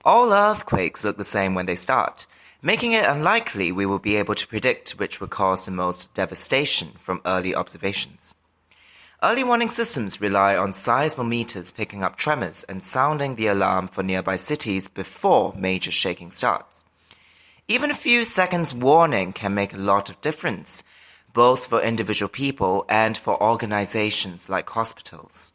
All earthquakes look the same when they start, making it unlikely we will be able to predict which will cause the most devastation from early observations. Early warning systems rely on seismometers picking up tremors and sounding the alarm for nearby cities before major shaking starts. Even a few seconds warning can make a lot of difference, both for individual people and for organizations like hospitals.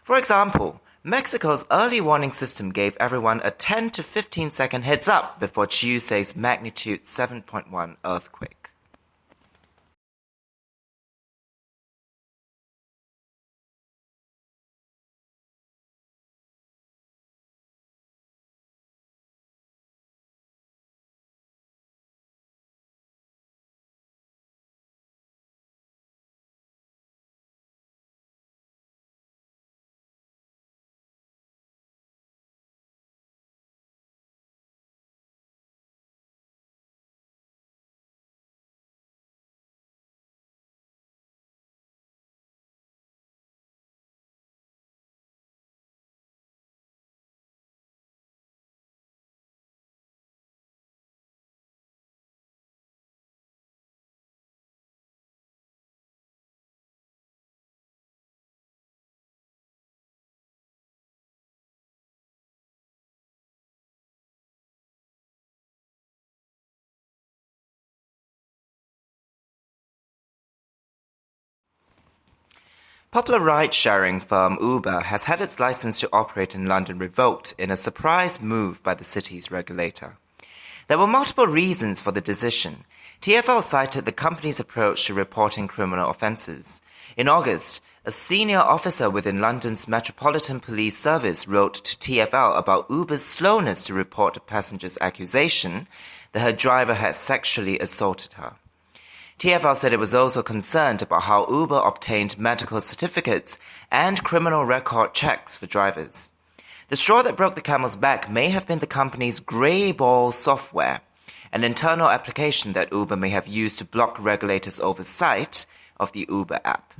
For example, Mexico's early warning system gave everyone a 10 to 15 second heads up before Tuesday's magnitude 7.1 earthquake. Popular ride-sharing firm Uber has had its license to operate in London revoked in a surprise move by the city's regulator. There were multiple reasons for the decision. TfL cited the company's approach to reporting criminal offences. In August, a senior officer within London's Metropolitan Police Service wrote to TfL about Uber's slowness to report a passenger's accusation that her driver had sexually assaulted her. TfL said it was also concerned about how Uber obtained medical certificates and criminal record checks for drivers. The straw that broke the camel's back may have been the company's grey ball software, an internal application that Uber may have used to block regulators' oversight of the Uber app.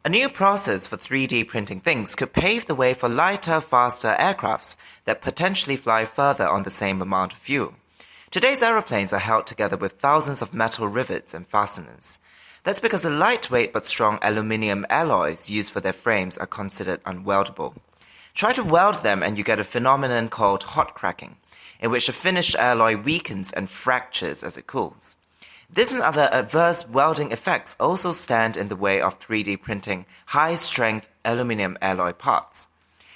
A new process for 3D printing things could pave the way for lighter, faster aircrafts that potentially fly further on the same amount of fuel. Today's aeroplanes are held together with thousands of metal rivets and fasteners. That's because the lightweight but strong aluminium alloys used for their frames are considered unweldable. Try to weld them and you get a phenomenon called hot cracking, in which the finished alloy weakens and fractures as it cools. This and other adverse welding effects also stand in the way of 3D printing high-strength aluminum alloy parts.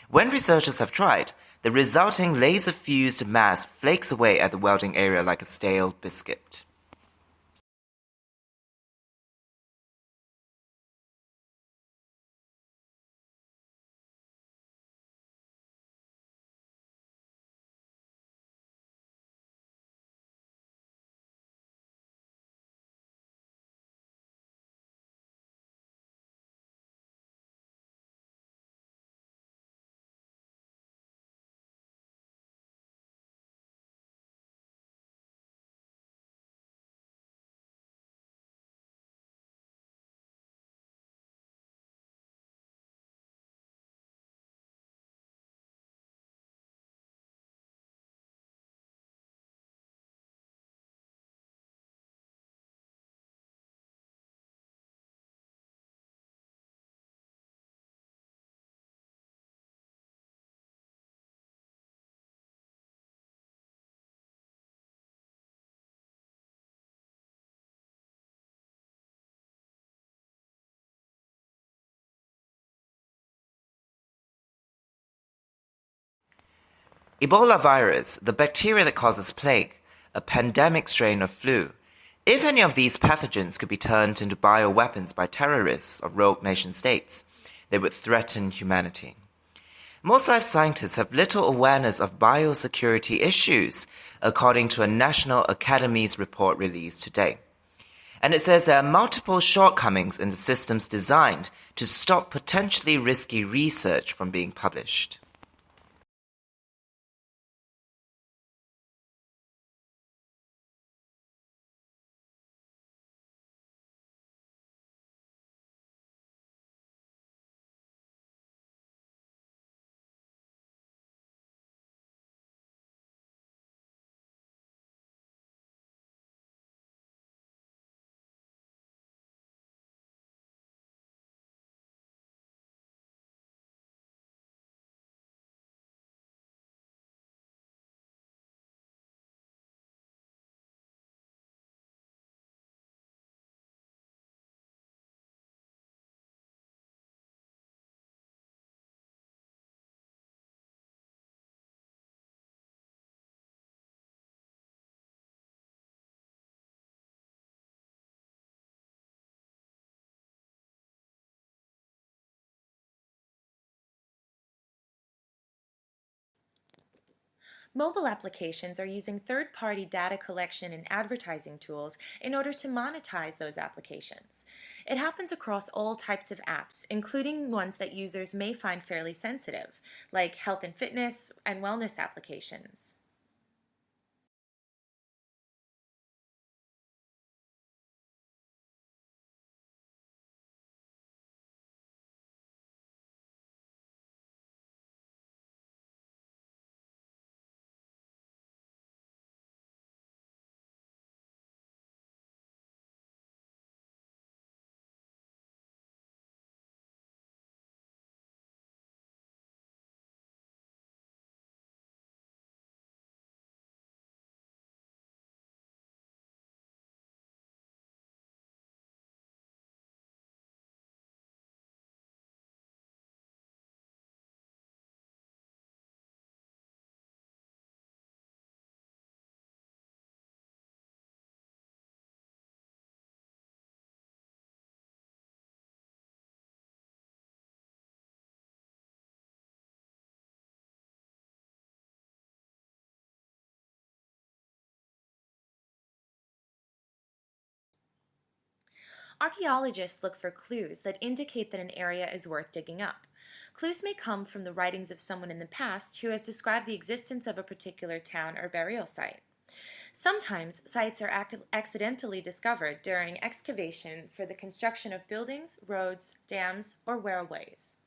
When researchers have tried, the resulting laser-fused mass flakes away at the welding area like a stale biscuit. Ebola virus, the bacteria that causes plague, a pandemic strain of flu. If any of these pathogens could be turned into bioweapons by terrorists or rogue nation states, they would threaten humanity. Most life scientists have little awareness of biosecurity issues, according to a National Academies report released today. And it says there are multiple shortcomings in the systems designed to stop potentially risky research from being published. Mobile applications are using third-party data collection and advertising tools in order to monetize those applications. It happens across all types of apps, including ones that users may find fairly sensitive, like health and fitness and wellness applications. Archaeologists look for clues that indicate that an area is worth digging up. Clues may come from the writings of someone in the past who has described the existence of a particular town or burial site. Sometimes sites are accidentally discovered during excavation for the construction of buildings, roads, dams, or railways.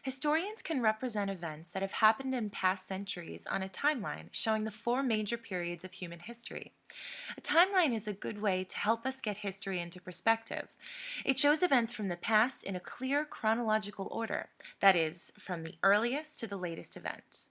Historians can represent events that have happened in past centuries on a timeline showing the four major periods of human history. A timeline is a good way to help us get history into perspective. It shows events from the past in a clear chronological order, that is, from the earliest to the latest event.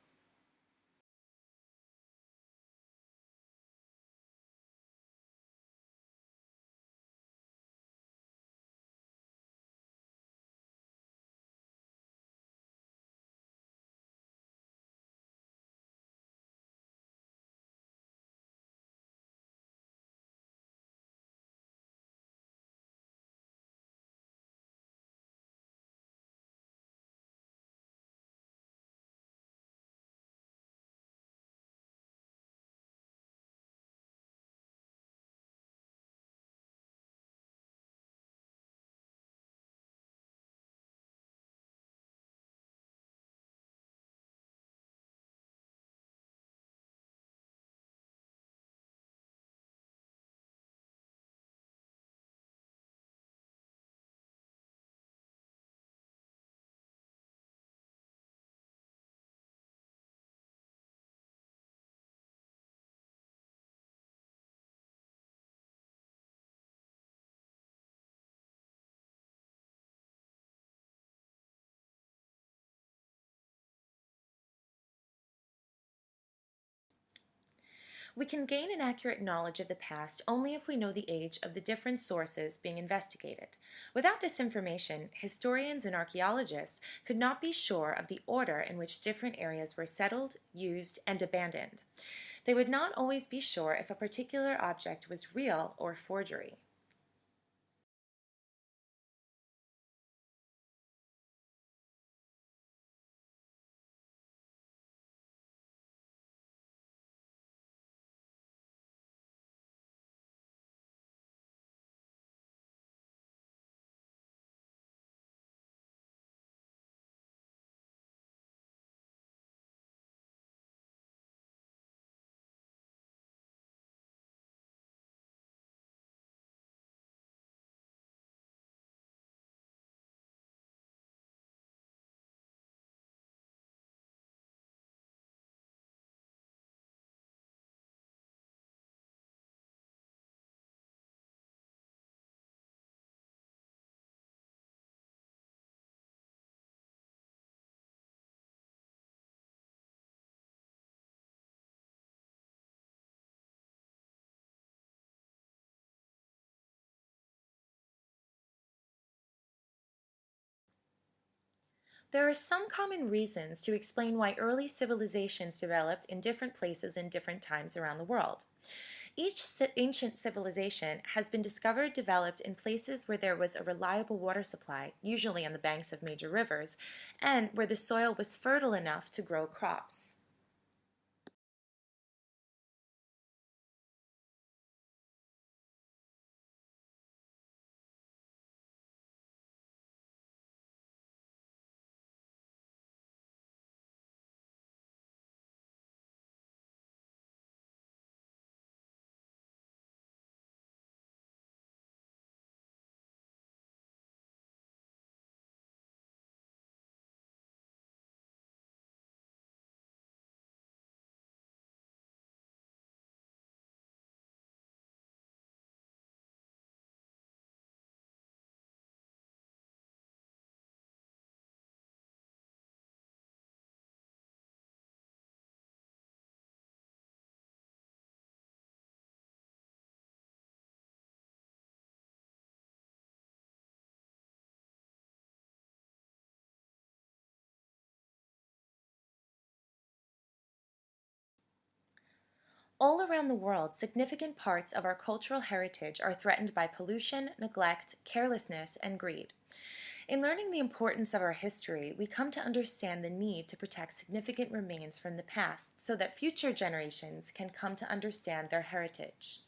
We can gain an accurate knowledge of the past only if we know the age of the different sources being investigated. Without this information, historians and archaeologists could not be sure of the order in which different areas were settled, used, and abandoned. They would not always be sure if a particular object was real or forgery. There are some common reasons to explain why early civilizations developed in different places in different times around the world. Each ancient civilization has been discovered developed in places where there was a reliable water supply, usually on the banks of major rivers, and where the soil was fertile enough to grow crops. All around the world, significant parts of our cultural heritage are threatened by pollution, neglect, carelessness, and greed. In learning the importance of our history, we come to understand the need to protect significant remains from the past so that future generations can come to understand their heritage.